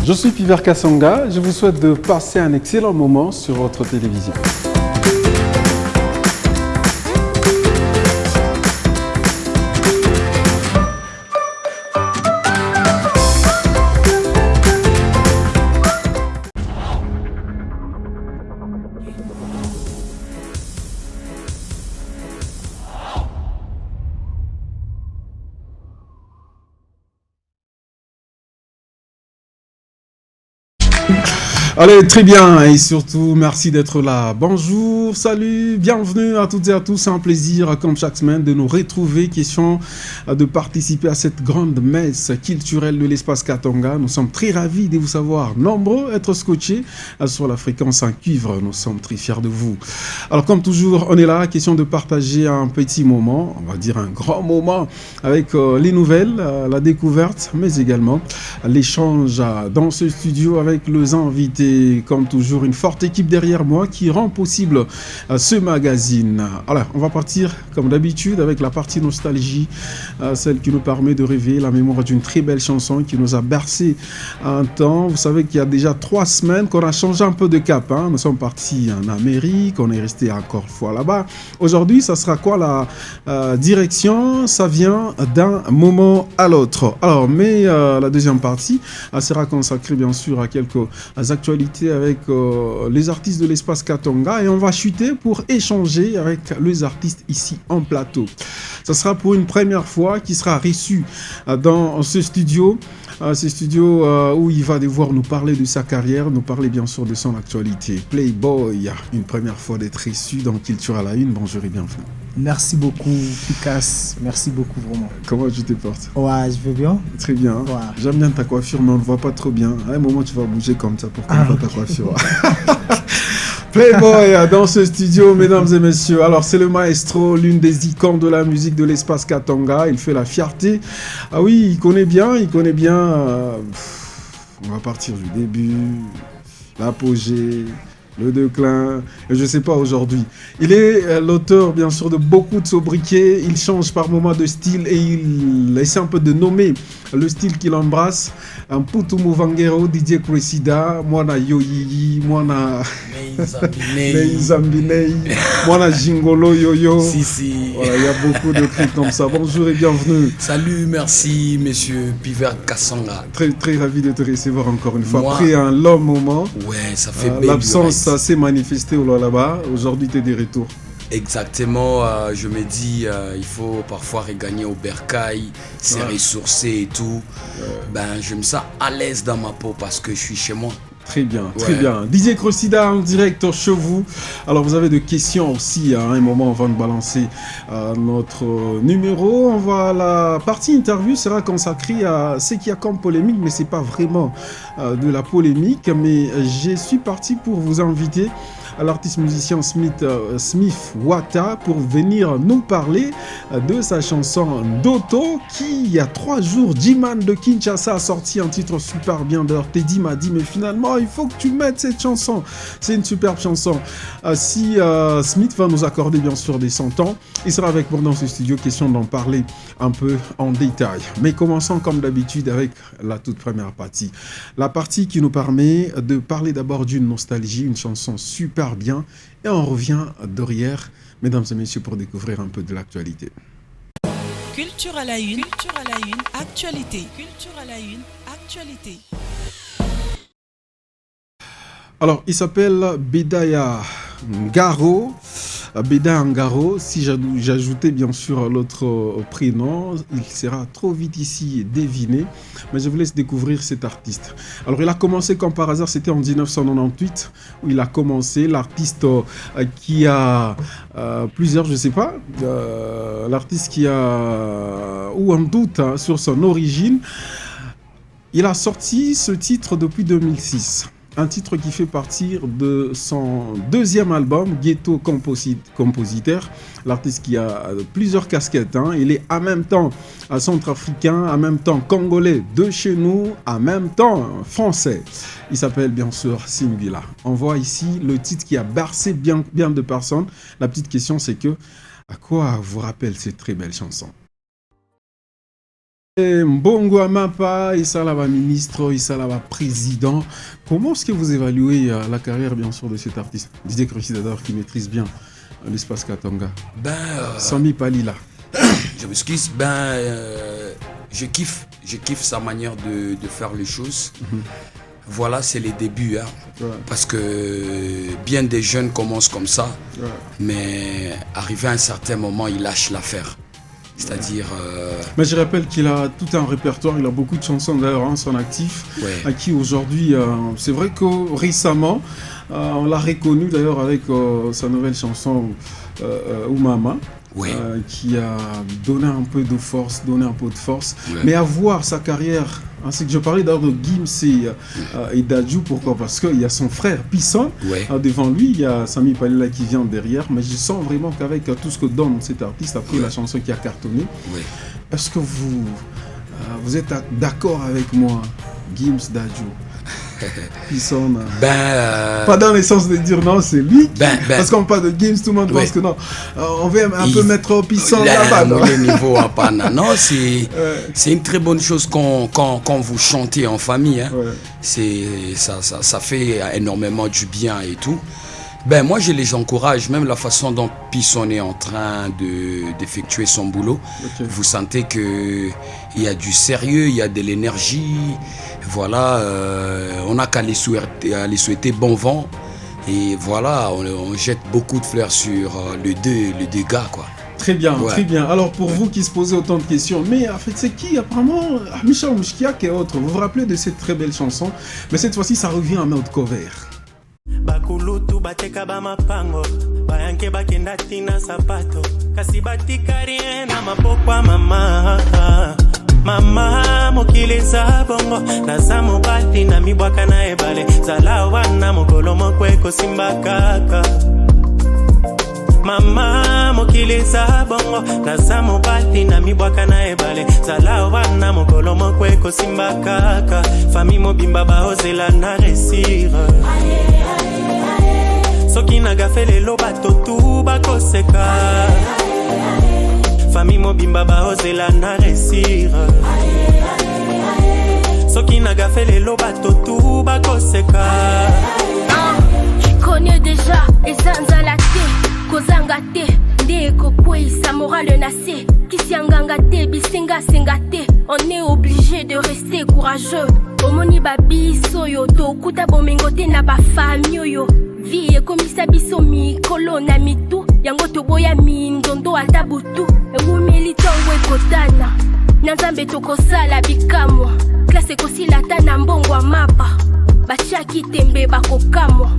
Je suis Piver Kassonga, je vous souhaite de passer un excellent moment sur votre télévision. Allez, très bien, et surtout, merci d'être là. Bonjour, salut, bienvenue à toutes et à tous. C'est un plaisir, comme chaque semaine, de nous retrouver. Question de participer à cette grande messe culturelle de l'espace Katanga. Nous sommes très ravis de vous savoir nombreux être scotchés sur la fréquence en cuivre. Nous sommes très fiers de vous. Alors, comme toujours, on est là, question de partager un petit moment, on va dire un grand moment, avec les nouvelles, la découverte, mais également l'échange dans ce studio avec les invités. Comme toujours, une forte équipe derrière moi qui rend possible ce magazine. Alors, on va partir comme d'habitude avec la partie nostalgie, celle qui nous permet de réveiller la mémoire d'une très belle chanson qui nous a bercé un temps. Vous savez qu'il y a déjà 3 semaines qu'on a changé un peu de cap. Nous sommes partis en Amérique, on est resté encore une fois là-bas. Aujourd'hui, ça sera quoi la direction? Ça vient d'un moment à l'autre. Alors, mais la deuxième partie sera consacrée bien sûr à quelques actualités avec les artistes de l'espace Katanga et on va chuter pour échanger avec les artistes ici en plateau. Ça sera pour une première fois qui sera reçu dans ce studio où il va devoir nous parler de sa carrière, nous parler bien sûr de son actualité. Playboy, une première fois d'être reçu dans Culture à la Une. Bonjour et bienvenue. Merci beaucoup, Picasso. Merci beaucoup, vraiment. Comment tu te portes? Ouais, je vais bien. Très bien. Ouais. J'aime bien ta coiffure, mais on ne voit pas trop bien. À un moment, tu vas bouger comme ça pour qu'on voit ta coiffure. Playboy dans ce studio, mesdames et messieurs. Alors, c'est le maestro, l'une des icônes de la musique de l'espace Katanga. Il fait la fierté. Ah oui, il connaît bien. On va partir du début, l'apogée, le déclin, je ne sais pas aujourd'hui. Il est l'auteur, bien sûr, de beaucoup de sobriquets. Il change par moments de style et il essaie un peu de nommer le style qu'il embrasse. Un Putumu Vangero, Didier Cressida, Mwana Yoyiyi, Mwana Neizambinei, Mwana Jingolo Yoyo. Si. Voilà, il y a beaucoup de trucs comme ça. Bonjour et bienvenue. Salut, merci, monsieur Piver Kassonga. Très, très ravi de te recevoir encore une fois. Après un long moment. Ouais, ça fait l'absence, ça s'est manifesté là-bas. Aujourd'hui, tu es de retour. Exactement, je me dis, il faut parfois regagner au bercail, se ressourcer et tout. Ben, je me sens à l'aise dans ma peau parce que je suis chez moi. Très bien, très bien. Didier Cressida en direct chez vous. Alors, vous avez des questions aussi. À un moment, on va nous balancer notre numéro. La partie interview sera consacrée à ce qu'il y a comme polémique, mais ce n'est pas vraiment de la polémique. Mais je suis parti pour vous inviter à l'artiste musicien Smith Wata pour venir nous parler de sa chanson Doto qui, il y a 3 jours, G-Man de Kinshasa a sorti un titre super bien. D'ailleurs, Teddy m'a dit, mais finalement, il faut que tu mettes cette chanson. C'est une superbe chanson. Si Smith va nous accorder, bien sûr, des 100 ans, il sera avec moi dans ce studio. Question d'en parler un peu en détail. Mais commençons, comme d'habitude, avec la toute première partie. La partie qui nous permet de parler d'abord d'une nostalgie, une chanson super bien. Et on revient derrière, mesdames et messieurs, pour découvrir un peu de l'actualité. Culture à la une, actualité. Culture à la une, actualité. Alors, il s'appelle Bedaya Ngaro. Beda Ngaro, si j'ajoutais bien sûr l'autre prénom, il sera trop vite ici deviné, mais je vous laisse découvrir cet artiste. Alors il a commencé comme par hasard, c'était en 1998 où il a commencé, l'artiste qui a plusieurs, je ne sais pas, l'artiste qui a, ou un doute sur son origine, il a sorti ce titre depuis 2006. Un titre qui fait partie de son deuxième album, Ghetto Compositeur. L'artiste qui a plusieurs casquettes. Il est en même temps centrafricain, en même temps congolais de chez nous, en même temps français. Il s'appelle bien sûr Singula. On voit ici le titre qui a bercé bien de personnes. La petite question, c'est que, à quoi vous rappelle cette très belle chanson? Mbongo Amapa, Issalaba ministre, Issalaba président. Comment est-ce que vous évaluez la carrière, bien sûr, de cet artiste Didier Crucidator qui maîtrise bien l'espace Katanga. Sami Palila. Je m'excuse, je kiffe sa manière de faire les choses. Voilà, c'est les débuts, hein. Parce que bien des jeunes commencent comme ça, mais arrivé à un certain moment, ils lâchent l'affaire. C'est-à-dire... Mais je rappelle qu'il a tout un répertoire, il a beaucoup de chansons d'ailleurs en son actif, à qui aujourd'hui, c'est vrai que récemment, on l'a reconnu d'ailleurs avec sa nouvelle chanson Oumama. Qui a donné un peu de force, mais à voir sa carrière, c'est que je parlais d'ailleurs de Gims et Dadju, pourquoi? Parce qu'il y a son frère Pisson devant lui, il y a Sami Palila qui vient derrière, mais je sens vraiment qu'avec tout ce que donne cet artiste, après la chanson qui a cartonné, est-ce que vous êtes d'accord avec moi, Gims, Dadju? Pisson, pas dans le sens de dire non, c'est lui qui... parce qu'on parle de Gims, tout le monde pense que non, on veut un peu mettre Pisson là-bas. Non, c'est une très bonne chose quand vous chantez en famille, hein. Ça fait énormément du bien et tout. Moi je les encourage, même la façon dont Pisson est en train d'effectuer son boulot. Vous sentez qu'il y a du sérieux, il y a de l'énergie. Voilà, on n'a qu'à les souhaiter bon vent. Et voilà, on jette beaucoup de fleurs sur les deux gars, quoi. Très bien, très bien. Alors pour vous qui se posez autant de questions, mais en fait c'est qui apparemment Michel Mouchkiak et autres, vous vous rappelez de cette très belle chanson, mais cette fois-ci ça revient en mode cover. Bakulutu bateka ba mapango bayanke bakenda tina sapato kasi batikari na mapokwa mama mokili za bongo naza mobali na mibwaka na ebale zala wana mokolo mokweko simba kaka mama mokili za bongo naza mobali na mibwaka na ebale zala wana mokolo mokweko simba kaka fami mobimba baozela na resire soki nagafe lelo bato tu bakoseka fami mobimba baozela na resire soki nagafe lelo bato tu bakoseka tu connais déjà ezanzala te kozanga te nde kokweyisa morale na se kisianganga te bisengasenga te on est obligé de rester courageux omoni babiso yo tokuta bomengo te na bafami oyo vie ekomisa biso mikolo na mitu yango toboya mindondo ata butu ewumeli ntongo ekotana na nzambe tokosala bikamwa klase ekosila ata na mbongo ya mapa batiaki tembe bakokamwa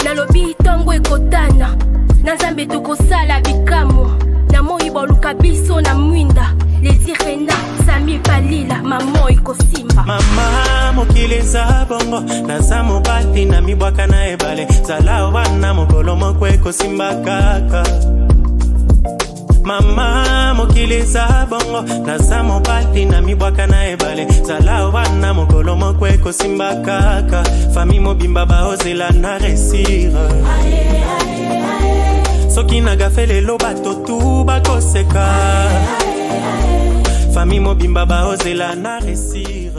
nalobi ntongo ekotana na nzambe tokosala bikamwa na moi boluka biso na mwinda lezirena Sami Palila mamo ikosimba mama mokili za bongo naza mobali na mibwaka na ebale zala wana mokolo mokweko simba kaka mama mokili za bongo naza mobali na mibwaka na ebale zala wana mokolo mokweko simba kaka fami mobimba baozela na resire soki nagafe lelo bato tu bakoseka fami mobimba baozela na resire.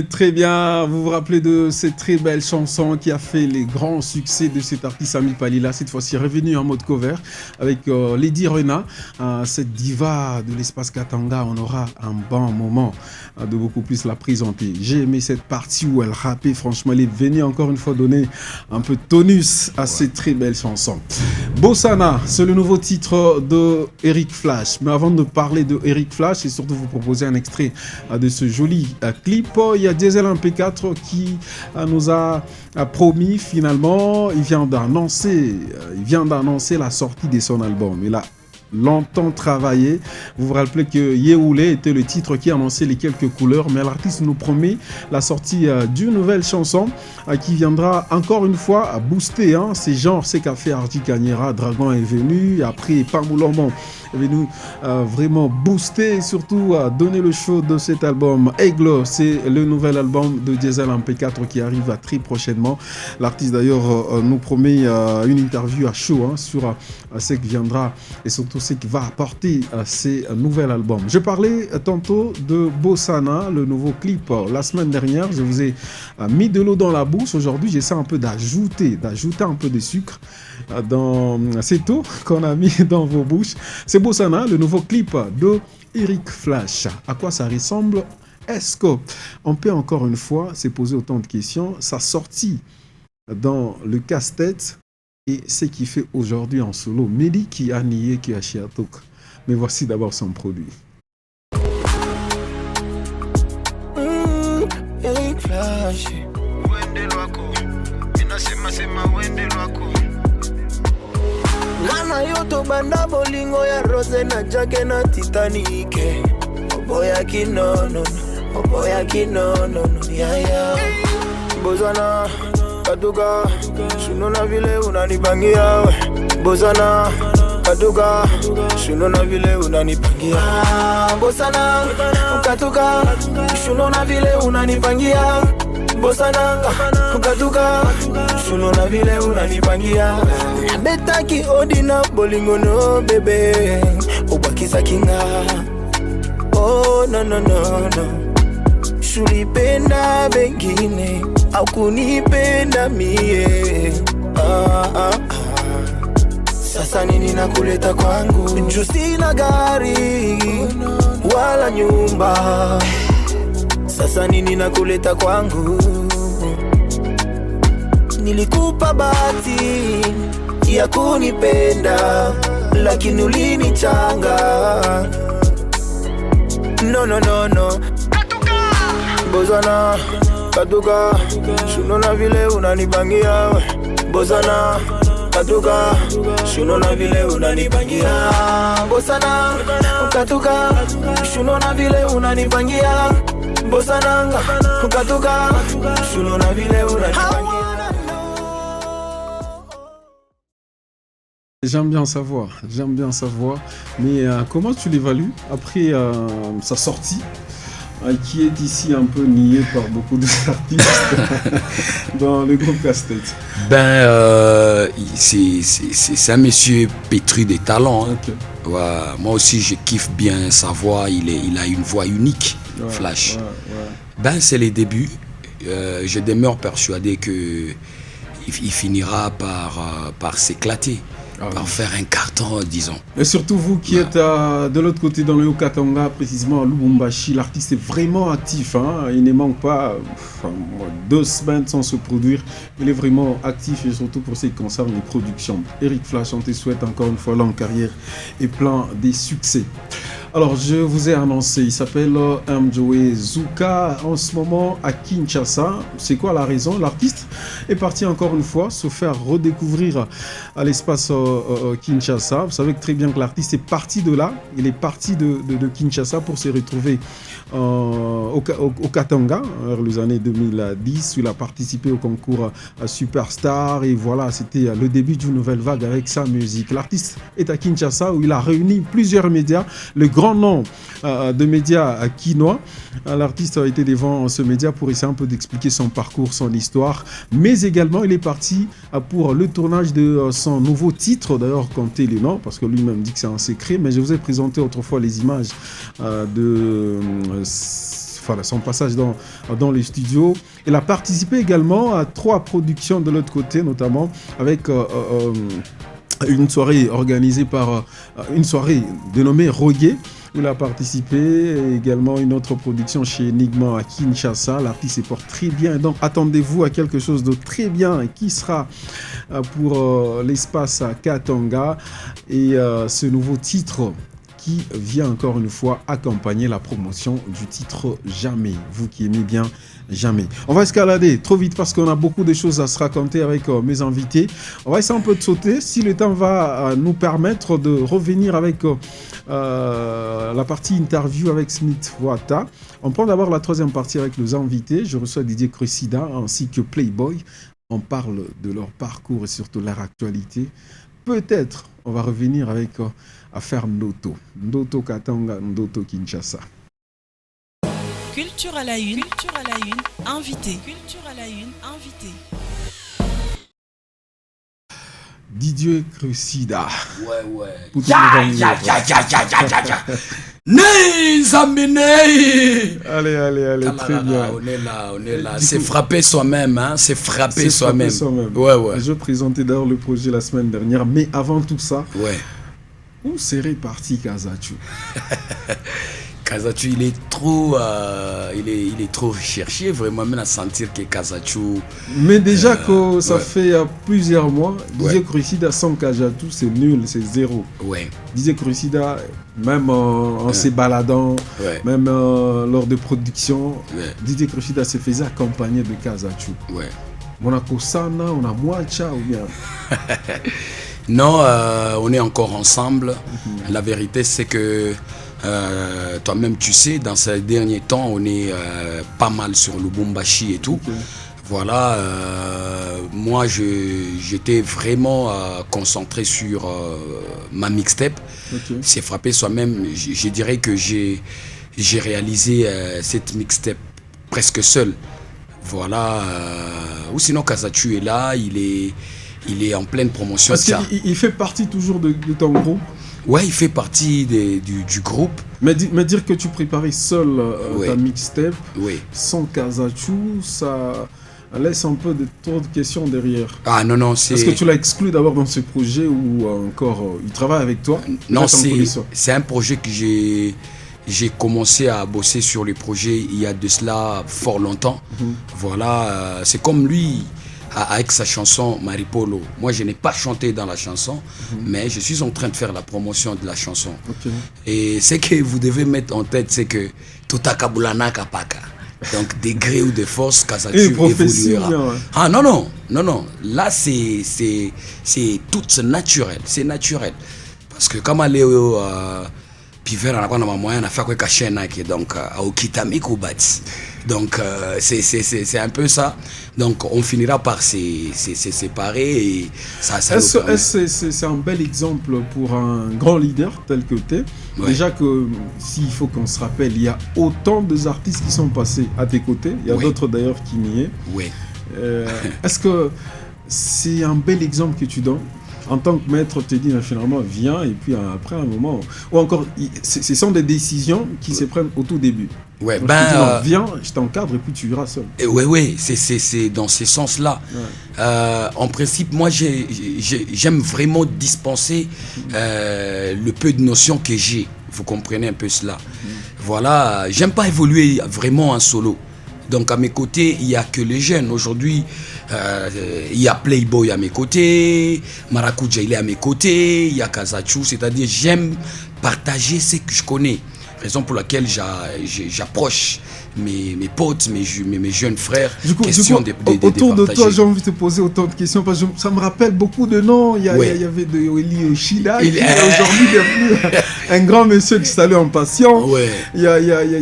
Très bien, vous vous rappelez de cette très belle chanson qui a fait les grands succès de cet artiste Sami Palila, cette fois-ci revenu en mode cover avec Lady Rena, cette diva de l'espace Katanga. On aura un bon moment de beaucoup plus la présenter. J'ai aimé cette partie où elle rappait, franchement, elle est venue encore une fois donner un peu de tonus à cette très belle chanson. Bossana, c'est le nouveau titre de Eric Flash. Mais avant de parler de Eric Flash et surtout vous proposer un extrait de ce joli clip, il y a Diesel MP4 qui nous a promis finalement, il vient d'annoncer la sortie de son album. Il a longtemps travaillé. Vous vous rappelez que Yehoulé était le titre qui annonçait les quelques couleurs, mais l'artiste nous promet la sortie d'une nouvelle chanson qui viendra encore une fois à booster ces genres. C'est qu'a fait Arji Kanyera, Dragon est venu, après Pamoulomon est venu vraiment booster et surtout donner le show de cet album. Aigle, c'est le nouvel album de Diesel MP4 qui arrive très prochainement. L'artiste d'ailleurs nous promet une interview à chaud sur ce qui viendra et surtout tout ce qui va apporter à ces nouvel album. Je parlais tantôt de Bossana, le nouveau clip. La semaine dernière, je vous ai mis de l'eau dans la bouche. Aujourd'hui, j'essaie un peu d'ajouter un peu de sucre dans ces eau qu'on a mis dans vos bouches. C'est Bossana, le nouveau clip de Eric Flash. À quoi ça ressemble? Est-ce qu'on peut encore une fois se poser autant de questions? Sa sortie dans le casse-tête et ce qu'il fait aujourd'hui en solo. Mehdi qui a nié qui a chiatok. Mais voici d'abord son produit. Eric Flash. Nana yoto banda bolingo ya rose na jake na Titanic. Oboya kinono, oboya kinono, ya. Bozana, kaduga, sunona vile unanibangia. Bozana, kaduga, sunona vile unanibangia. Bozana, kaduga, sunona vile unanibangia. Bozana, kaduga, sunona vile unanibangia. Betaki odina bolingo no bebe, obakisa kinga. Oh no no no no, shulipenda bengine au kunipenda mie. Sasa nini nakuleta kwangu? Juu sina gari wala nyumba. Sasa nini nakuleta kwangu? Nilikupa bahati ya kunipenda, lakini ulinichanga. No no no no. Bozana, kaduga, sunona vile unanibangia. Bozana, kaduga, sunona vile unanibangia. Bozana, kaduga, sunona vile unanibangia. Bozana, kaduga, sunona vile unanibangia. J'aime bien savoir. Mais comment tu l'évalues après sa sortie, qui est ici un peu nié par beaucoup d'artistes dans le groupe Casse-Tête? C'est un monsieur pétri de talent. Hein. Okay. Ouais, moi aussi, je kiffe bien sa voix. Il a une voix unique, ouais, Flash. Ouais. C'est les débuts. Je demeure persuadé qu'il finira par s'éclater. Par faire un carton, disons. Et surtout vous qui êtes de l'autre côté dans le Haut-Katanga, précisément à Lubumbashi, l'artiste est vraiment actif. Hein? Il ne manque pas 2 semaines sans se produire. Il est vraiment actif et surtout pour ce qui concerne les productions. Eric Flash, on te souhaite encore une fois longue carrière et plein de succès. Alors, je vous ai annoncé, il s'appelle Mjoe Zuka, en ce moment à Kinshasa. C'est quoi la raison? L'artiste est parti encore une fois se faire redécouvrir à l'espace Kinshasa. Vous savez très bien que l'artiste est parti de là. Il est parti de Kinshasa pour se retrouver au Katanga, vers les années 2010, où il a participé au concours Superstar. Et voilà, c'était le début d'une nouvelle vague avec sa musique. L'artiste est à Kinshasa, où il a réuni plusieurs médias. Le grand nom de médias quinois. L'artiste a été devant ce média pour essayer un peu d'expliquer son parcours, son histoire. Mais également, il est parti pour le tournage de son nouveau titre. D'ailleurs, comptez les noms, parce que lui-même dit que c'est un secret. Mais je vous ai présenté autrefois les images de son passage dans les studios. Il a participé également à 3 productions de l'autre côté, notamment avec une soirée organisée par une soirée dénommée Rogué, où il a participé, et également une autre production chez Enigma à Kinshasa. L'artiste se porte très bien, donc attendez-vous à quelque chose de très bien qui sera pour l'espace à Katanga, et ce nouveau titre qui vient encore une fois accompagner la promotion du titre Jamais. Vous qui aimez bien Jamais. On va escalader trop vite parce qu'on a beaucoup de choses à se raconter avec mes invités. On va essayer un peu de sauter. Si le temps va nous permettre de revenir avec la partie interview avec Smith Wata. On prend d'abord la 3e partie avec nos invités. Je reçois Didier Cressida ainsi que Playboy. On parle de leur parcours et surtout leur actualité. Peut-être on va revenir avec affaire Ndoto Katanga, Ndoto Kinshasa. Culture à la une, invité. Culture à la une, invité. Didier Crucida. Ouais. Pour tous les amis. Allez, très bien. On est là. C'est frapper soi-même, hein. C'est frapper soi-même. Ouais. Je présentais d'ailleurs le projet la semaine dernière, mais avant tout ça, où serait parti Kazachu? Kazachu, il est trop recherché, vraiment, même à sentir que Kazachu. Mais déjà que ça fait plusieurs mois, Didier Crucida sans Kazachu, c'est nul, c'est zéro. Ouais. Didier Crucida, même en se baladant, même lors de production, Didier Crucida se faisait accompagner de Kazachu. Ouais. On a Kosana, on a Mwacha ou bien. Non, on est encore ensemble. La vérité, c'est que toi-même, tu sais, dans ces derniers temps, on est pas mal sur Lubumbashi et tout. Voilà, moi, j'étais vraiment concentré sur ma mixtape. C'est frappé soi-même. Je dirais que j'ai réalisé cette mixtape presque seul. Voilà. Ou sinon, Kazachu est là, il est en pleine promotion. Parce qu'il fait partie toujours de ton groupe. Ouais, il fait partie du groupe. Mais dire que tu préparais seul ta mixtape, sans Kazachu, ça laisse un peu trop de questions derrière. Ah non, c'est... Est-ce que tu l'as exclu d'abord dans ce projet ou encore il travaille avec toi? Non, c'est un projet que j'ai commencé à bosser sur le projet il y a de cela fort longtemps. Voilà, c'est comme lui... avec sa chanson Maripolo. Moi, je n'ai pas chanté dans la chanson, mais je suis en train de faire la promotion de la chanson. Et ce que vous devez mettre en tête, c'est que Totakabulana Kapaka. Donc, de gré ou de force, Kazachu évoluera. Ah non. Là, c'est tout naturel. C'est naturel. Parce que comme Léo... Piver anakuwa na mamoya na fait quoi chaîne donc au kitami kubati. Donc c'est un peu ça. Donc on finira par se séparer et ça c'est un bel exemple pour un grand leader tel que tu es. Déjà que s'il faut qu'on se rappelle, il y a autant d'artistes qui sont passés à tes côtés, il y a d'autres d'ailleurs qui n'y est. Est-ce que c'est un bel exemple que tu donnes? En tant que maître, tu te dis finalement viens et puis après un moment, ou encore ce sont des décisions qui se prennent au tout début. Viens, je t'encadre et puis tu iras seul. C'est dans ce sens-là. En principe, moi j'aime vraiment dispenser le peu de notions que j'ai. Vous comprenez un peu cela. Voilà, j'aime pas évoluer vraiment en solo. Donc à mes côtés, il n'y a que les jeunes. Aujourd'hui, il y a Playboy à mes côtés, Maracuja il est à mes côtés, il y a Kazachu, c'est-à-dire j'aime partager ce que je connais. Raison pour laquelle j'approche mes potes, mes jeunes frères. Autour de toi, j'ai envie de te poser autant de questions parce que ça me rappelle beaucoup de noms. Il y avait de Eli Shida qui est aujourd'hui devenu un grand monsieur qui salue en patient. Il y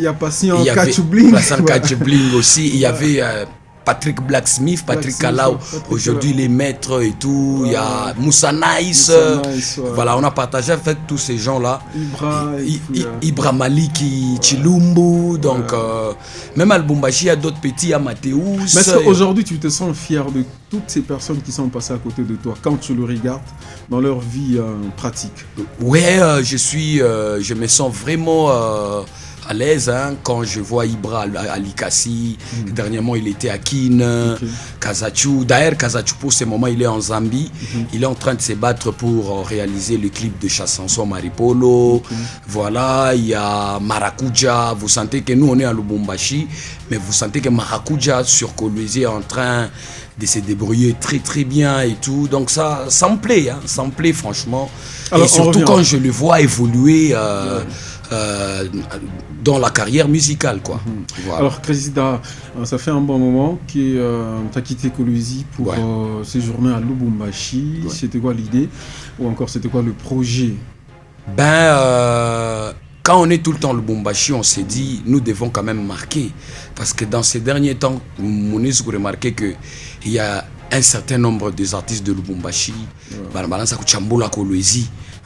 a patient Kachubling. Patient Kachubling aussi. Il y avait Patrick Blacksmith, Patrick Kalau, aujourd'hui les maîtres et tout, il y a Moussa Nice, voilà, on a partagé avec tous ces gens-là, Ibra Maliki, Chilumbu, donc même à Lubumbashi, il y a d'autres petits, il y a Mathéus. Mais est-ce qu'aujourd'hui tu te sens fier de toutes ces personnes qui sont passées à côté de toi quand tu le regardes dans leur vie pratique? Ouais, je me sens vraiment... à l'aise quand je vois Ibra Alikasi. Dernièrement il était à Kin, Kazachu. D'ailleurs Kazachu pour ce moment il est en Zambie. Il est en train de se battre pour réaliser le clip de Chassanson Maripolo. Voilà, il y a Maracuja. Vous sentez que nous on est à Lubumbashi, mais vous sentez que Maracuja sur Kolwezi est en train de se débrouiller très très bien et tout. Donc ça me plaît, ça me plaît franchement. Alors, et surtout quand je le vois évoluer dans la carrière musicale, quoi. Voilà. Alors Crucida, ça fait un bon moment que tu as quitté Kolwezi pour séjourner à Lubumbashi. C'était quoi l'idée? Ou encore c'était quoi le projet? Quand on est tout le temps à Lubumbashi, on s'est dit nous devons quand même marquer, parce que dans ces derniers temps, on a remarqué que il y a un certain nombre des artistes de Lubumbashi,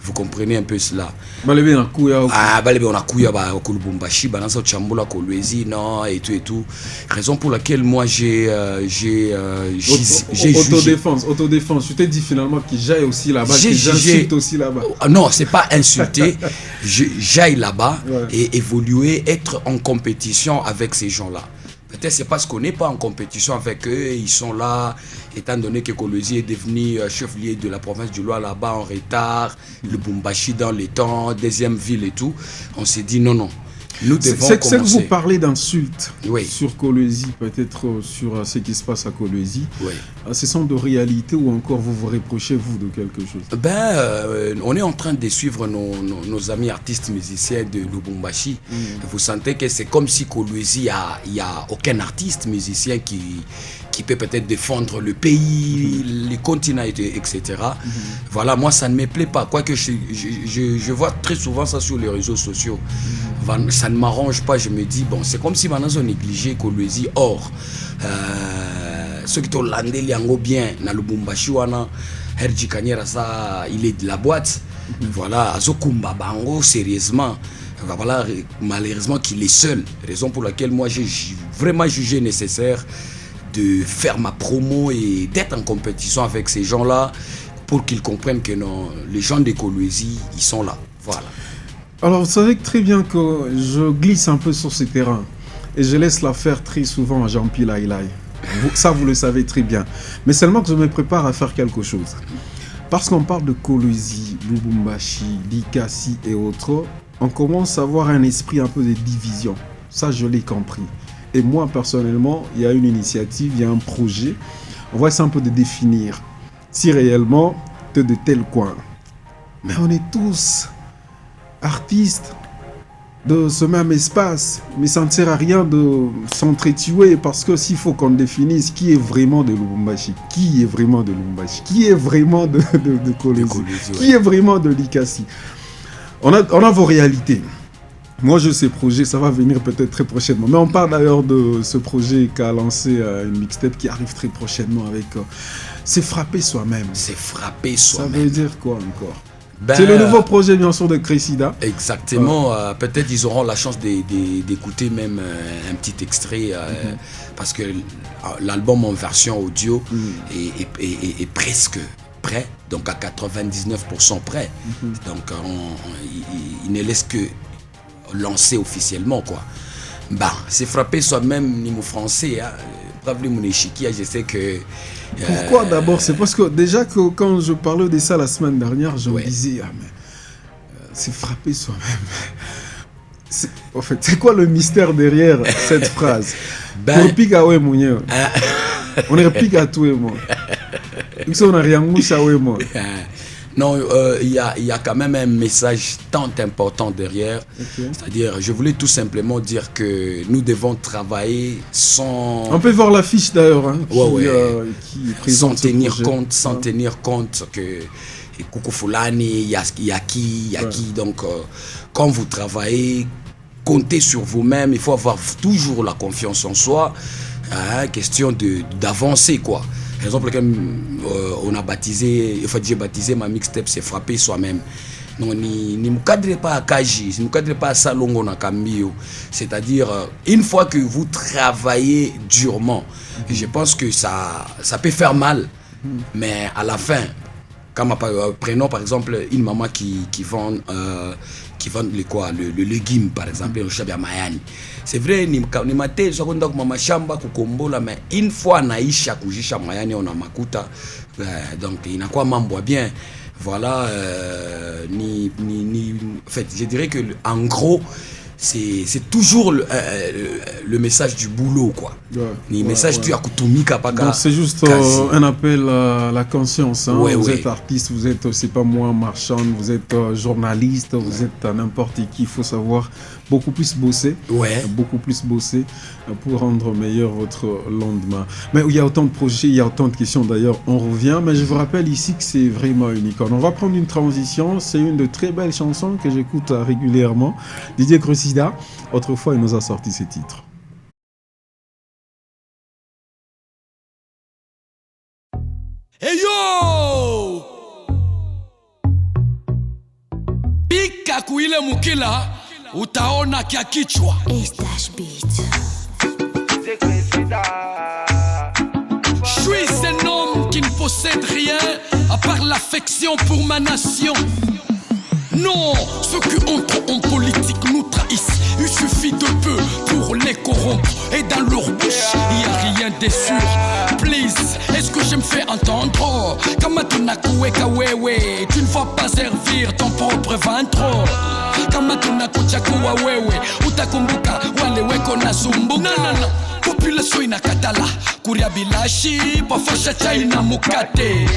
Vous comprenez un peu cela. Balebe na kuya. Balebe on a kuya ba Lubumbashi, balanza Chambula Kolwezi, non et tout. Raison pour laquelle moi j'ai autodéfense. Je t'ai dit finalement que j'aille aussi là-bas, que j'insulte aussi là-bas. Non, c'est pas insulter. J'aille là-bas et évoluer, être en compétition avec ces gens-là. Peut-être c'est parce qu'on n'est pas en compétition avec eux, ils sont là, étant donné que Kolwezi est devenu chef-lieu de la province du Loir là-bas en retard, Lubumbashi dans les temps, deuxième ville et tout. On s'est dit non. Nous devons commencer. C'est que vous parlez d'insultes sur Kolwezi, peut-être sur ce qui se passe à Kolwezi. Ce sont de réalités ou encore vous reprochez vous de quelque chose? On est en train de suivre nos amis artistes musiciens de Lubumbashi. Vous sentez que c'est comme si Kolwezi, il n'y a aucun artiste musicien qui peut peut-être défendre le pays, les continents, etc. Voilà, moi ça ne me plaît pas. Quoique je vois très souvent ça sur les réseaux sociaux. Ça ne m'arrange pas, je me dis, bon, c'est comme si maintenant on négligeait Kolwezi. Or, ceux qui ont landé liango bien, na Lubumbashi wana, Herji Kanyera, ça, il est de la boîte. Voilà, Azokumba Bango, sérieusement. Voilà, malheureusement qu'il est seul. Raison pour laquelle moi j'ai vraiment jugé nécessaire de faire ma promo et d'être en compétition avec ces gens-là pour qu'ils comprennent que non, les gens de Kolwezi, ils sont là. Voilà. Alors, vous savez très bien que je glisse un peu sur ce terrain et je laisse l'affaire très souvent à Jean-Pierre Laïlaï. Ça, vous le savez très bien. Mais seulement que je me prépare à faire quelque chose. Parce qu'on parle de Kolwezi, Lubumbashi, Likasi et autres, on commence à avoir un esprit un peu de division. Ça, je l'ai compris. Et moi, personnellement, il y a une initiative, il y a un projet. On va essayer un peu de définir si réellement tu es de tel coin. Mais on est tous artistes de ce même espace, mais ça ne sert à rien de s'entretuer parce que s'il faut qu'on définisse qui est vraiment de Lubumbashi, qui est vraiment de Lubumbashi, qui est vraiment de Kolwezi, qui est vraiment de Likasi. On a vos réalités. Moi, je sais projet, ça va venir peut-être très prochainement. Mais on parle d'ailleurs de ce projet qu'a lancé une mixtape qui arrive très prochainement avec... c'est frapper soi-même. C'est frapper soi-même. Ça veut dire quoi encore? C'est le nouveau projet bien sûr de Cressida. Exactement. Peut-être ils auront la chance d'écouter même un petit extrait parce que l'album en version audio est presque prêt, donc à 99% prêt. Donc il ne laisse que lancer officiellement quoi. C'est frapper soi-même niveau français. Je sais que... Pourquoi d'abord? C'est parce que déjà que quand je parlais de ça la semaine dernière, je me disais, c'est frapper soi-même. En fait, c'est quoi le mystère derrière cette phrase? On repique à Ouémounier. On repique à tout et moi. On n'a rien mouché à Ouémounier. Non, il y a quand même un message tant important derrière. C'est-à-dire, je voulais tout simplement dire que nous devons travailler sans... On peut voir l'affiche d'ailleurs. Sans tenir compte que Koukou Foulani, Yaki. Donc, quand vous travaillez, comptez sur vous-même. Il faut avoir toujours la confiance en soi. Question d'avancer, quoi. Raison pour laquelle on a baptisé, j'ai baptisé ma mixtape, c'est frapper soi-même. Non, ni me cadrez pas à Kaji, ne me cadrez pas à Salongo na Kambio. C'est-à-dire, une fois que vous travaillez durement, je pense que ça peut faire mal, mais à la fin, comme prenons par exemple une maman qui vend le légume par exemple, le chabia mayani. C'est vrai, ni mate seconda kwa mashamba kukombola, mais une fois naisha kujisha mayani on a makuta, donc inakuwa mambo bien. Voilà, en fait, je dirais que en gros, c'est toujours le message du boulot, quoi. Message du akutumika paka. Donc c'est juste un appel à la conscience. Hein. Vous êtes artiste, vous êtes, c'est pas moi, marchand, vous êtes journaliste, vous êtes n'importe qui. Il faut savoir beaucoup plus bosser, pour rendre meilleur votre lendemain. Mais il y a autant de projets, il y a autant de questions d'ailleurs. On revient, mais je vous rappelle ici que c'est vraiment unique. On va prendre une transition. C'est une de très belles chansons que j'écoute régulièrement. Didier Cressida, autrefois, il nous a sorti ces titres. Hey yo! fika kuile mukila utaona kia kichwa. Je suis un homme qui ne possède rien à part l'affection pour ma nation. Non, ceux qui entrent en politique nous trahissent. Il suffit de peu pour les corrompre. Et dans leur bouche, il n'y a rien de sûr. Please, est-ce que je me fais entendre? Kamatunakuweka wewe, tu ne vas pas servir ton propre ventre. Kamatunakuchakuwa wewe, utakumbuka wale weko na sumbuka. Non. Population inakatala, kuria bilashi, pafasha chai na mukate.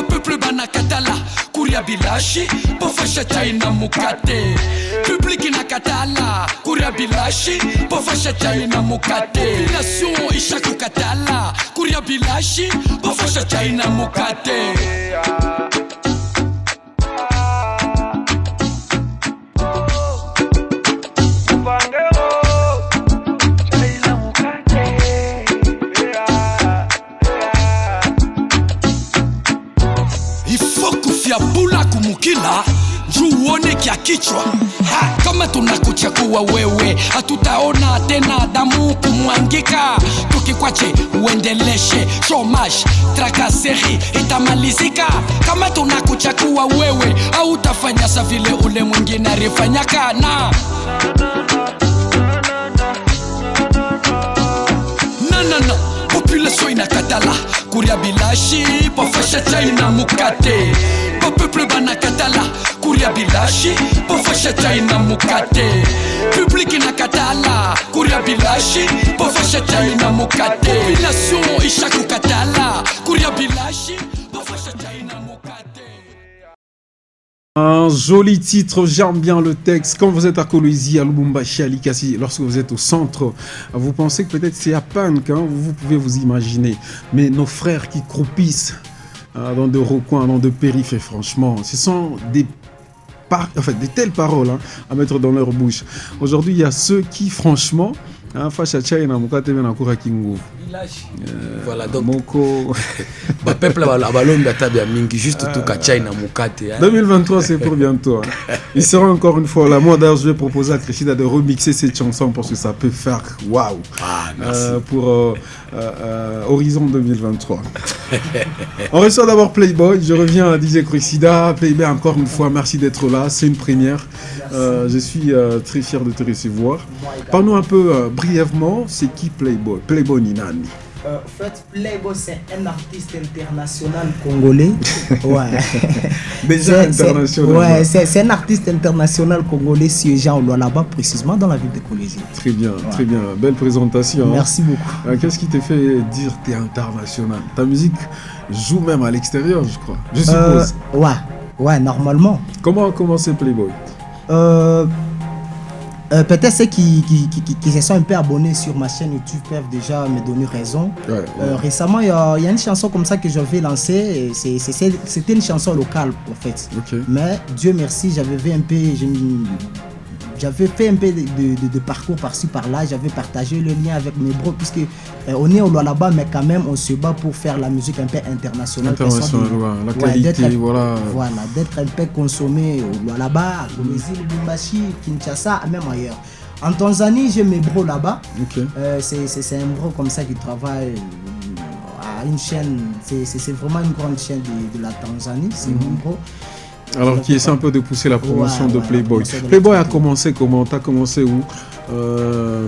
Peuple banakatala, kuria bilashi, pafasha chai na mukate. Public inakatala, kuria bilashi, pafasha chai na mukate. Population ishaku katala, kuria bilashi, pafasha chai na mukate. Bula kumukila juu uone kia kichwa. Kama tunakuchagua wewe, hatutaona tena damu kumwangika. Tukikwache uendeleshe chômage, tracasserie itamalizika. Kama tunakuchagua wewe, hautafanya sa vile ule mwingine alifanyaka. Na population inakatala, kuria bilashi, pafasha chai na mukate. Peuple banakatala, kuria bilashi, pafasha chai na mukate. Public inakatala, kuria bilashi, pafasha chai na mukate. Population ishaku katala, kuria bilashi, pafasha chai na mukate. Un joli titre, j'aime bien le texte. Quand vous êtes à Kolwezi, à Lubumbashi, à Likasi, lorsque vous êtes au centre, vous pensez que peut-être c'est à Punk, hein, vous pouvez vous imaginer. Mais nos frères qui croupissent dans de recoins, dans de périphéries, franchement, ce sont des telles paroles à mettre dans leur bouche. Aujourd'hui, il y a ceux qui, franchement, voilà, donc Moko. peuple juste tout China mukate. 2023 c'est pour bientôt. Il sera encore une fois là. Moi d'ailleurs je vais proposer à Cressida de remixer cette chanson parce que ça peut faire waouh pour Horizon 2023. On reçoit d'abord Playboy. Je reviens à DJ Cressida. Playboy, encore une fois merci d'être là. C'est une première. Je suis très fier de te recevoir. Parle-nous un peu brièvement, c'est qui Playboy? Playboy Ninani. En fait, Playboy, c'est un artiste international congolais. Ouais. Déjà international. Ouais, c'est un artiste international congolais siégeant au Lualaba, précisément dans la ville de Kolwezi. Très bien, très bien. Belle présentation. Merci beaucoup. Qu'est-ce qui t'a fait dire que tu es international? Ta musique joue même à l'extérieur, je crois. Je suppose. Ouais, normalement. Comment c'est Playboy? Peut-être ceux qui se sont un peu abonnés sur ma chaîne YouTube peuvent déjà me donner raison. Ouais. Récemment, il y a une chanson comme ça que j'avais lancée. C'était une chanson locale en fait. Okay. Mais Dieu merci, j'avais fait un peu de parcours par-ci par-là. J'avais partagé le lien avec mes bros puisque on est au Lualaba, mais quand même on se bat pour faire la musique un peu internationale. La qualité, voilà. Voilà, d'être un peu consommé au Lualaba, à Kolwezi, Lubumbashi, Kinshasa, même ailleurs. En Tanzanie, j'ai mes bros là-bas. Okay. C'est un bro comme ça qui travaille à une chaîne. C'est vraiment une grande chaîne de la Tanzanie. C'est mon bro. Alors qui essaie un peu de pousser la promotion de Playboy. Playboy a commencé comment? T'as commencé où?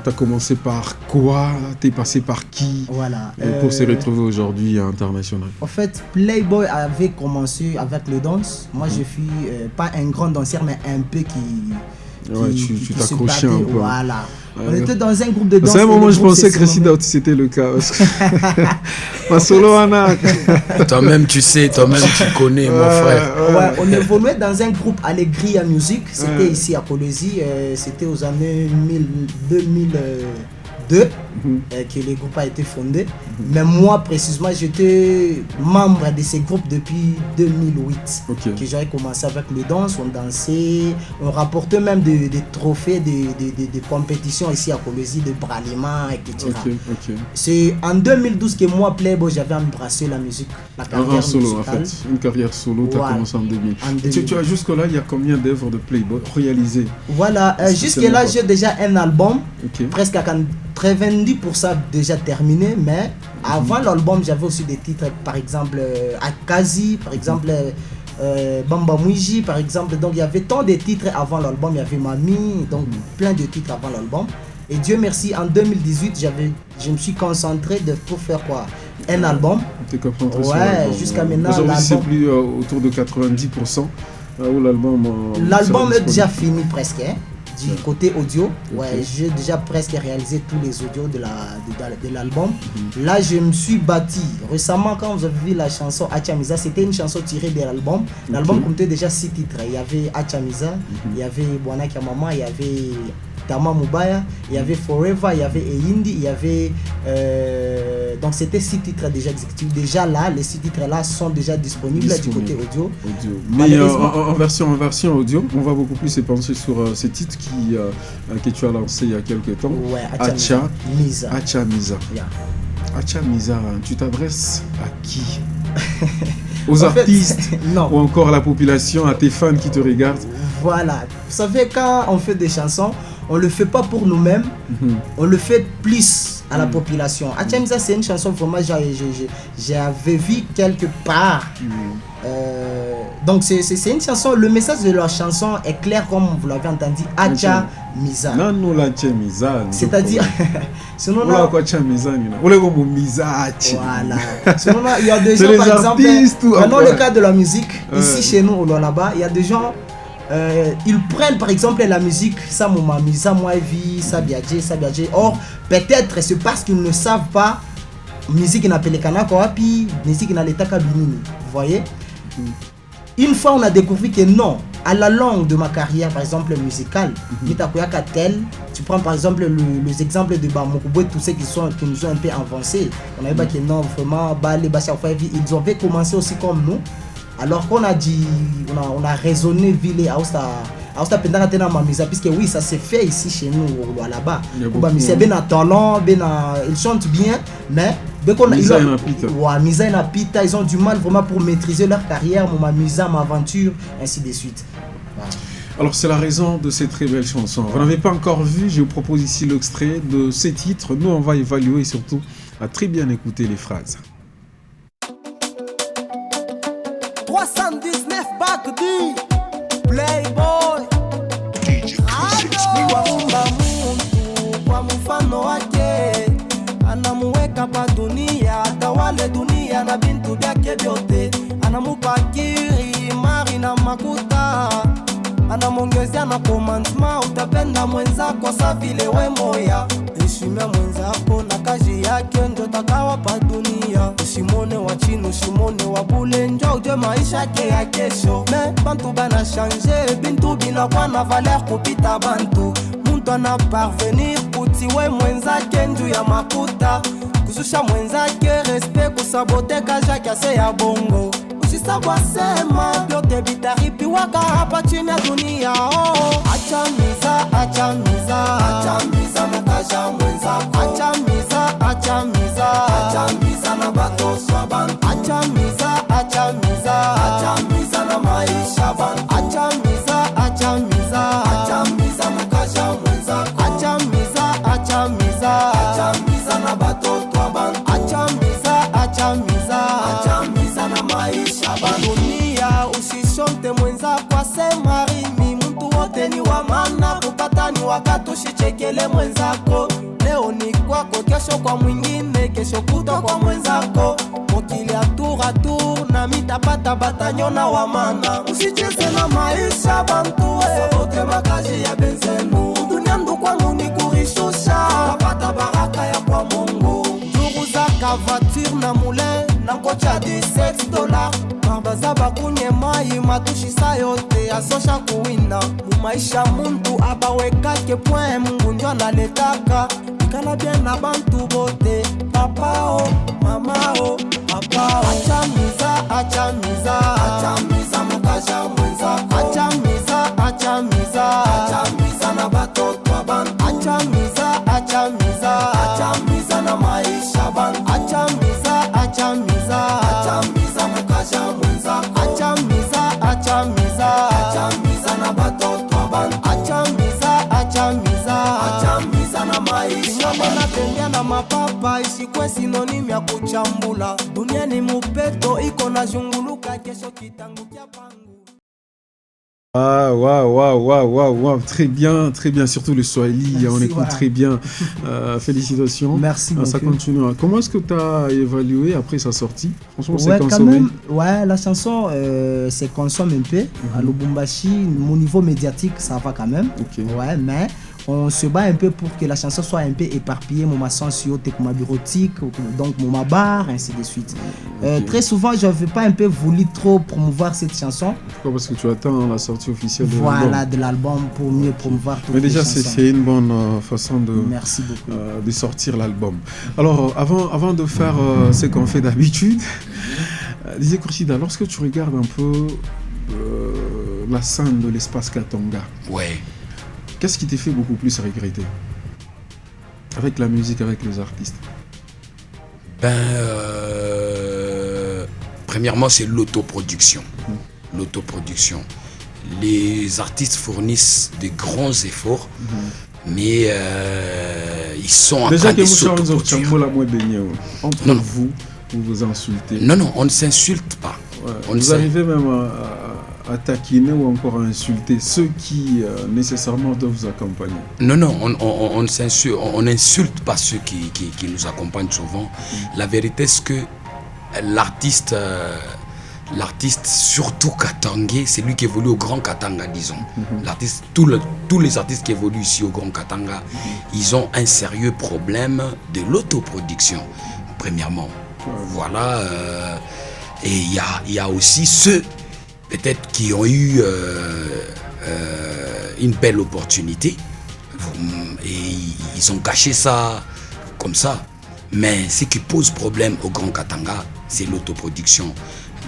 T'as commencé par quoi? T'es passé par qui? Voilà. Pour se retrouver aujourd'hui à international. En fait, Playboy avait commencé avec le danse. Moi, je suis pas un grand danseur, mais un peu tu t'accrochais un peu. Voilà. On était dans un groupe de danse. À un moment, je pensais que Cressida c'était le cas. Toi-même, tu sais, toi-même, tu connais, mon frère. Ouais, on évoluait dans un groupe Allegria Music. C'était ici à Kolwezi. C'était aux années 2002. que le groupe a été fondé. Mais moi, précisément, j'étais membre de ces groupes depuis 2008. Que j'avais commencé avec le danse, on dansait, on rapportait même des trophées, des compétitions ici à Kolwezi, de bralima, etc. C'est en 2012 que moi, Playboy, j'avais embrassé la musique, la carrière solo, en fait. Une carrière solo, tu as commencé en 2000. Tu as jusque-là, il y a combien d'œuvres de Playboy réalisées? Voilà, jusque-là, j'ai déjà un album, presque à 90% déjà terminé, mais avant l'album, j'avais aussi des titres, par exemple Akazi, par exemple Bamba Mouiji, par exemple. Donc il y avait tant de titres avant l'album, il y avait Mami, donc plein de titres avant l'album. Et Dieu merci, en 2018, je me suis concentré pour faire quoi? Un album. Ouais, jusqu'à maintenant. Aujourd'hui, c'est plus autour de 90% où l'album. L'album est déjà fini presque. Du côté audio, j'ai déjà presque réalisé tous les audios de l'album. Là, je me suis bâti. Récemment, quand vous avez vu la chanson Achamiza, c'était une chanson tirée de l'album. L'album comptait déjà 6 titres. Il y avait Achamiza, il y avait Bwana Kamama, il y avait Tama Mubaya, il y avait Forever, il y avait Eyindi, il y avait... donc c'était 6 titres déjà exécutifs. Déjà là, les 6 titres là sont déjà disponibles du côté audio. Mais en version audio, on va beaucoup plus se pencher sur ces titres que tu as lancé il y a quelques temps. Achamiza. Achamiza, tu t'adresses à qui? Aux artistes non. Ou encore à la population, à tes fans qui te regardent? Voilà. Vous savez, quand on fait des chansons, on le fait pas pour nous-mêmes, on le fait plus à la population. Achamiza, c'est une chanson vraiment j'avais vu quelque part. Donc c'est une chanson, le message de leur chanson est clair comme vous l'avez entendu. Achamiza. C'est-à-dire voilà. Il y a des gens, par exemple, dans le cas de la musique, ici chez nous, là-bas, il y a des gens, ils prennent par exemple la musique, ça Moumami, ça Mouavi, ça Biadje. Or, peut-être c'est parce qu'ils ne savent pas musique n'a pelekana kwa wapi, musique n'a l'état kabinini. Vous voyez? Une fois on a découvert que non, à la longue de ma carrière par exemple musicale, tu prends par exemple les exemples de Bamokubwe, tous ceux qui nous ont un peu avancés. On avait pas que non, vraiment, ils avaient commencé aussi comme nous. Alors qu'on a dit, on a raisonné ville à puisque oui, ça s'est fait ici chez nous là-bas. Ils chantent bien, mais ils ont du mal vraiment pour maîtriser leur carrière, ma aventure, ainsi de suite. Voilà. Alors c'est la raison de ces très belles chansons. Vous n'avez pas encore vu, je vous propose ici l'extrait de ces titres. Nous on va évaluer et surtout à très bien écouter les phrases. 319 back du Playboy. Niwaumba muntu kwa mfano wake, anamuweka pa dunia, atawale dunia na bintu vyake vyote, anamupa akili, mali na makuta, anamwongezea na commandement, utapenda mwenzako sa vile we moya. Heshimia mwenzako na kazi yake, ndio takawa pa dunia. Usimone wa chini, usimone wa bule, njo uje maisha yake ya kesho. Me bantu bana changer, bintu bina kwa na valeur kupita bantu. Muntu ana parvenir kutiwe mwenzake njuu ya makuta, kususha mwenzake respect, kusabote kaja kiase ya bongo. Usisabwa sema vyote vitaripiwaka hapa chini ya dunia. Achamiza, achamiza, achamiza makaja mwenzako. Achamiza, achamiza, achamiza na batoswa bantu. Achamiza, achamiza, achamiza na maisha bantu. Achamiza, achamiza, achamiza makaja mwenzako. Achamiza, achamiza, achamiza na batoswa bantu. Achamiza, achamiza, achamiza na maisha bantu. Dunia usishonte mwenzako asema rimi, mtu wote ni wa maana, kupata ni wakati ushichekele mwenzako. Leo ni kwako, kesho kwa mwingine, kesho kutwa kwa mwenzako. Mokili atura tour na mitapata batanyona wa maana. Usicheze na maisha bantu sabote makazi ya benzenu. Dunia ndu kwangu ni kurishusha, tapata baraka ya kwa Mungu. Ndugu za kavature na mule na kocha $17. Barbaza bakunye mai matushi sayote. yote asosha kuwina mumaisha muntu abawekake pwe Mungu ndio analetaka ikala bien na bantu bote papao mamao papao achamiza mukasha mwenza achamiza na batoto abantu achamiza na maisha bantu achamiza mukasha mwenza achamiza na batoto abantu achamiza na maisha banatembea na mapapa isikwe sinonimu ya kuchambula dunia ni mupeto iko na zunguluka kesho kitangu kya pangu. Ah, waouh, très bien, surtout le Swahili, merci, on écoute très bien. Félicitations. Merci beaucoup. Ça continue. Comment est-ce que tu as évalué après sa sortie? Franchement, ouais, c'est consommé. Ouais, la chanson, c'est consomme un peu. À Lubumbashi, mon niveau médiatique, ça va quand même. Okay. Ouais, mais on se bat un peu pour que la chanson soit un peu éparpillée, mon sensio, ma bureautique, donc mon bar, ainsi de suite. Okay. Très souvent, je n'avais pas un peu voulu trop promouvoir cette chanson. Pourquoi? Parce que tu attends la sortie officielle de l'album. Voilà, de l'album pour mieux promouvoir toutes mais déjà, les chansons. c'est une bonne façon de, merci beaucoup. De sortir l'album. Alors, avant de faire ce qu'on fait d'habitude, disais Khurshida, lorsque tu regardes un peu la scène de l'espace Katanga, ouais. Qu'est-ce qui t'a fait beaucoup plus regretter avec la musique, avec les artistes? Premièrement, c'est l'autoproduction. L'autoproduction. Les artistes fournissent de grands efforts, mais ils sont en train de s'autoproduire. Entre vous vous insultez. Non, on ne s'insulte pas. Ouais. Vous arrivez même à taquiner ou encore à insulter ceux qui nécessairement doivent vous accompagner. Non, on n'insulte pas ceux qui nous accompagnent souvent. La vérité, c'est que l'artiste, surtout Katangais, c'est lui qui évolue au Grand Katanga, disons. L'artiste, tous les artistes qui évoluent ici au Grand Katanga, ils ont un sérieux problème de l'autoproduction, premièrement. Voilà. Et il y a aussi ceux peut-être qui ont eu une belle opportunité et ils ont caché ça comme ça. Mais ce qui pose problème au Grand Katanga, c'est l'autoproduction.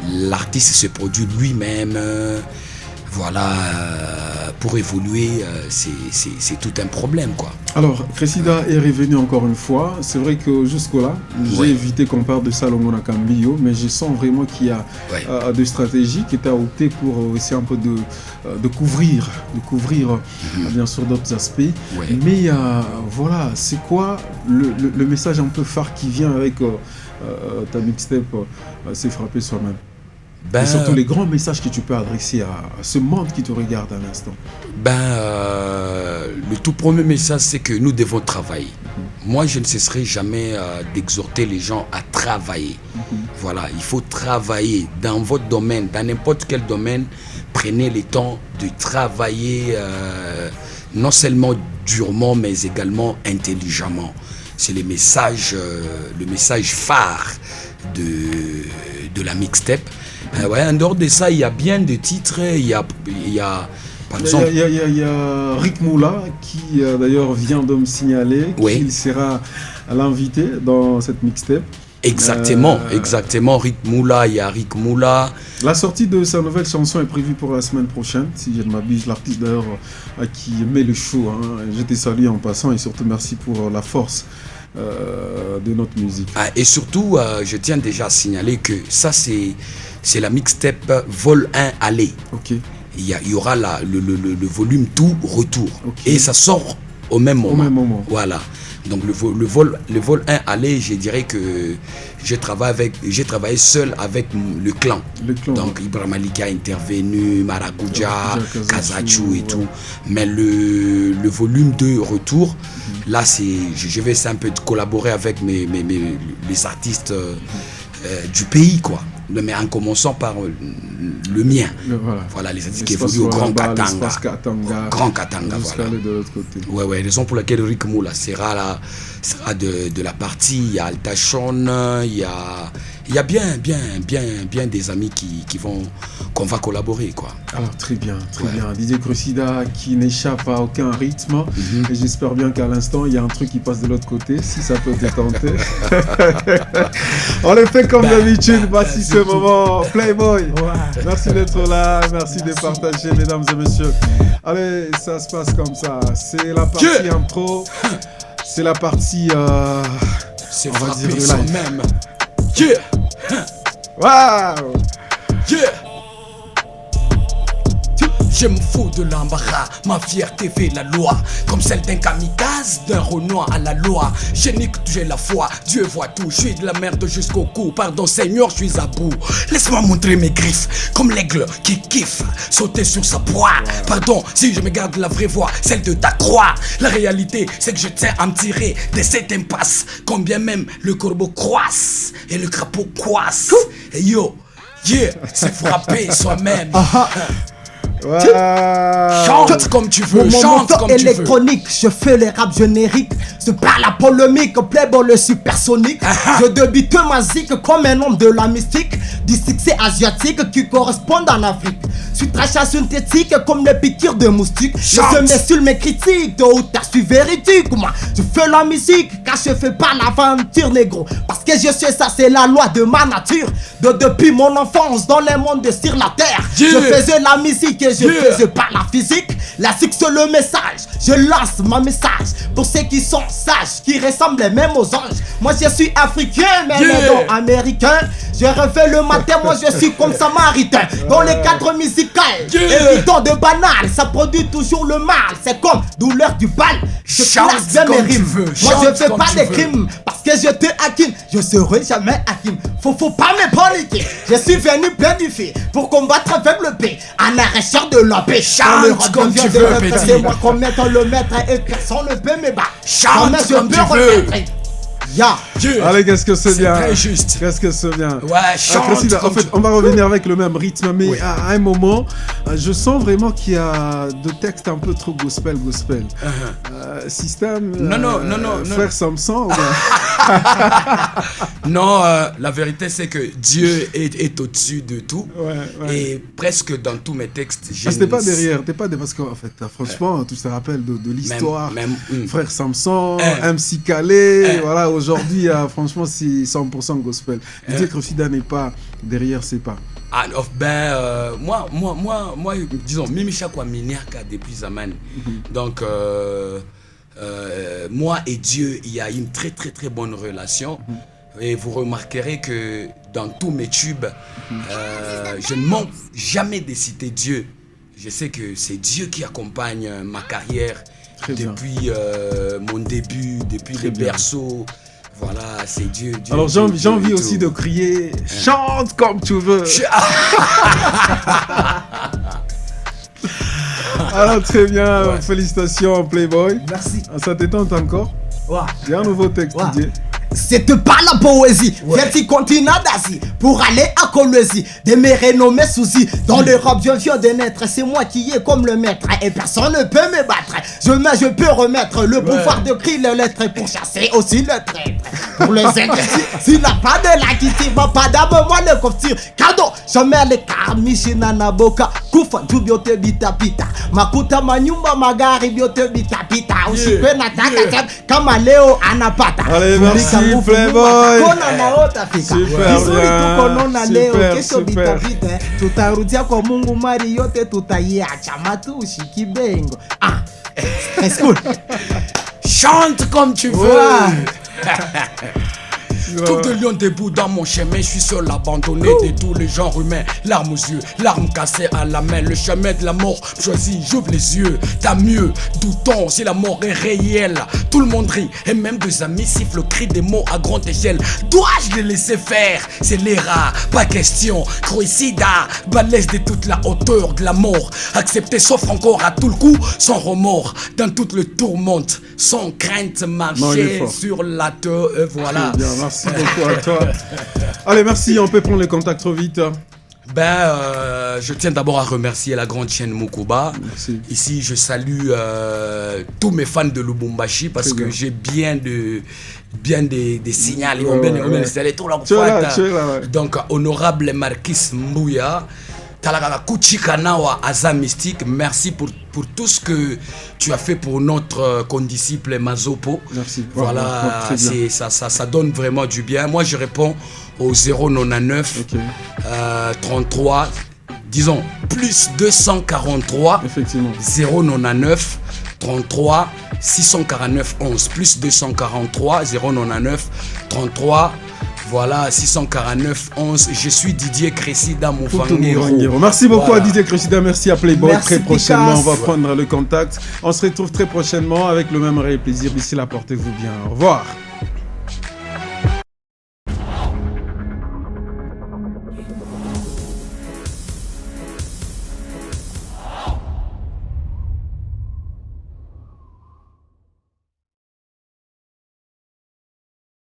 L'artiste se produit lui-même. Voilà, pour évoluer, c'est tout un problème, quoi. Alors, Khurshida est revenu encore une fois. C'est vrai que jusque-là, j'ai évité qu'on parle de Salomon Akambio, mais je sens vraiment qu'il y a des stratégies qui étaient optées pour essayer un peu de couvrir bien sûr d'autres aspects. Mais voilà, c'est quoi le message un peu phare qui vient avec ta mixtape C'est frapper soi-même? Et surtout les grands messages que tu peux adresser à ce monde qui te regarde à l'instant. Le tout premier message, c'est que nous devons travailler. Moi, je ne cesserai jamais d'exhorter les gens à travailler. Voilà, il faut travailler dans votre domaine, dans n'importe quel domaine. Prenez le temps de travailler non seulement durement, mais également intelligemment. C'est le message phare de la mixtape. En dehors de ça, il y a bien des titres. Il y a par exemple... Il y a Rick Moula qui d'ailleurs vient de me signaler qu'il sera l'invité dans cette mixtape. Exactement. Rick Moula, il y a Rick Moula. La sortie de sa nouvelle chanson est prévue pour la semaine prochaine, si je ne m'abuse. L'artiste d'ailleurs qui met le show. Je te salue en passant et surtout merci pour la force de notre musique. Et surtout, je tiens déjà à signaler que ça c'est la mixtape Vol 1 Aller. Ok. Il y aura le volume tout retour. Et ça sort au même moment. Voilà. Donc le vol 1 Aller, je dirais que j'ai travaillé seul avec le clan. Donc Ibrahim Malika a intervenu, Marakuja, Kazachu et tout. Mais le volume 2 retour, là je vais essayer un peu de collaborer avec les artistes du pays, quoi. Mais en commençant par le mien. Voilà, les artistes qui évoluent au Grand Katanga. Grand Katanga, voilà. De l'autre côté. Ouais, raison pour laquelle Rick Moula sera de la partie. Il y a Altachon, il y il y a bien des amis qu'on va collaborer, quoi. Alors très bien. DJ Crucida qui n'échappe à aucun rythme. Et j'espère bien qu'à l'instant, il y a un truc qui passe de l'autre côté, si ça peut te tenter. On le fait comme d'habitude, voici ce moment. Playboy, merci d'être là, merci de partager, mesdames et messieurs. Allez, ça se passe comme ça. C'est la partie intro. C'est la partie... c'est on va dire frapper le son live. même. Yeah. Waouh. Yeah. Je me fous de l'embarras, ma fierté fait la loi. Comme celle d'un kamikaze, d'un Renoir à la loi. Je nique, j'ai la foi, Dieu voit tout. Je suis de la merde jusqu'au cou, pardon Seigneur, je suis à bout. Laisse-moi montrer mes griffes, comme l'aigle qui kiffe sauter sur sa proie. Pardon si je me garde la vraie voix, celle de ta croix. La réalité, c'est que je tiens à me tirer de cette impasse. Combien même le corbeau croisse et le crapaud coisse. Et yo, yeah, c'est frapper soi-même. Wow. Chante comme tu veux, Mon chante moteur comme tu veux. électronique, je fais les raps génériques. C'est pas la polémique, Playboy le supersonique. Je débute ma zik comme un homme de la mystique. Du succès asiatique qui correspond en Afrique. Je suis tracha synthétique comme les piqûres de moustiques. Je m'insulte mes critiques, de haute je suis véridique. Moi, je fais la musique car je fais pas l'aventure négro. Parce que je sais ça, c'est la loi de ma nature. Depuis mon enfance dans les mondes sur la terre, je faisais la musique et je faisais pas la physique. La musique c'est le message, je lance ma message pour ceux qui sont sages, qui ressemblent même aux anges. Moi je suis africain, mais non américain. Je rêvais le matin, moi je suis comme samaritain. Dans les cadres musicaux, évident de banal, ça produit toujours le mal. C'est comme douleur du bal. Je place bien mes rimes. Moi je fais pas des crimes parce que je te hakim. Je serai jamais hakim. Faut pas me paniquer. Je suis venu planifier pour combattre avec le P. En arracheur de la paix. Chante comme tu veux, petit. C'est moi qu'on met dans le maître et personne ne peut me battre. Chante comme tu veux. Allez, qu'est-ce que c'est bien. Très juste. Qu'est-ce que c'est bien. Ouais, chante en fait, on va revenir avec le même rythme, mais à un moment, je sens vraiment qu'il y a de textes un peu trop gospel. Système. Non. Frère Samson. Non, la vérité c'est que Dieu est au-dessus de tout. Et presque dans tous mes textes, t'es pas derrière, parce qu'en fait, franchement, tu te rappelles de l'histoire. Frère Samson, MC Calais, voilà. Aujourd'hui, franchement, c'est 100% gospel. DJ Crucida n'est pas derrière ses pas. Moi, disons, Mimicha kwa miniaka depuis zaman. Donc, moi et Dieu, il y a une très très très bonne relation. Et vous remarquerez que dans tous mes tubes, je ne manque jamais de citer Dieu. Je sais que c'est Dieu qui accompagne ma carrière depuis mon début, depuis les berceaux. Voilà, c'est Dieu. Alors j'ai envie aussi de crier, chante comme tu veux. Alors très bien, félicitations Playboy. Merci. Ça t'étend encore? Il y a un nouveau texte, Didier. C'est pas la poésie, viens continent d'Asie pour aller à Colosie, de me renommer Souzy. Dans l'Europe, je viens de naître, c'est moi qui est comme le maître et personne ne peut me battre. Je peux remettre le pouvoir de crier les lettres pour chasser aussi le traître. Pour les ingrédients, s'il n'a pas de la qui va pas d'abord moi le coffre cadeau. Je mets les carmichina na boca, kufa du biote bita pita. Makuta manyumba magari biote bita pita. Usipe nataka kama leo anapata. Allez, merci Playboy. Super. Tutarudia kwa Mungu mari yote tutaiacha matushi kibengo. C'est cool. Chante comme tu veux. Coupe de lion debout dans mon chemin, je suis seul abandonné de tous les genres humains. Larmes aux yeux, larmes cassées à la main. Le chemin de la mort choisi, j'ouvre les yeux. T'as mieux, doutons si la mort est réelle. Tout le monde rit et même deux amis sifflent le cri des mots à grande échelle. Dois-je les laisser faire? C'est les rats, pas question. Crucida, balèze de toute la hauteur de la mort. Accepter s'offre encore à tout le coup, sans remords. Dans toute le tourmente, sans crainte, marcher sur la terre. Voilà. Merci beaucoup à toi. Allez, merci, on peut prendre les contacts trop vite. Je tiens d'abord à remercier la grande chaîne Mukuba. Merci. Ici, je salue tous mes fans de Lubumbashi parce que j'ai bien des signaux. Donc, honorable Marquis Mbouya, Kuchikanawa Aza Mystique, merci pour tout ce que tu as fait pour notre condisciple Mazopo. Merci. Voilà, ça donne vraiment du bien. Moi, je réponds au 099 33, disons, plus 243 effectivement. 099 33 649 11 plus 243 099 33 voilà 649 11. Je suis Didier Cressida Moufangero. Merci beaucoup à Didier Cressida, merci à Playboy. Merci très prochainement, Picasso. on va prendre le contact. On se retrouve très prochainement avec le même réel plaisir. D'ici là, portez-vous bien. Au revoir.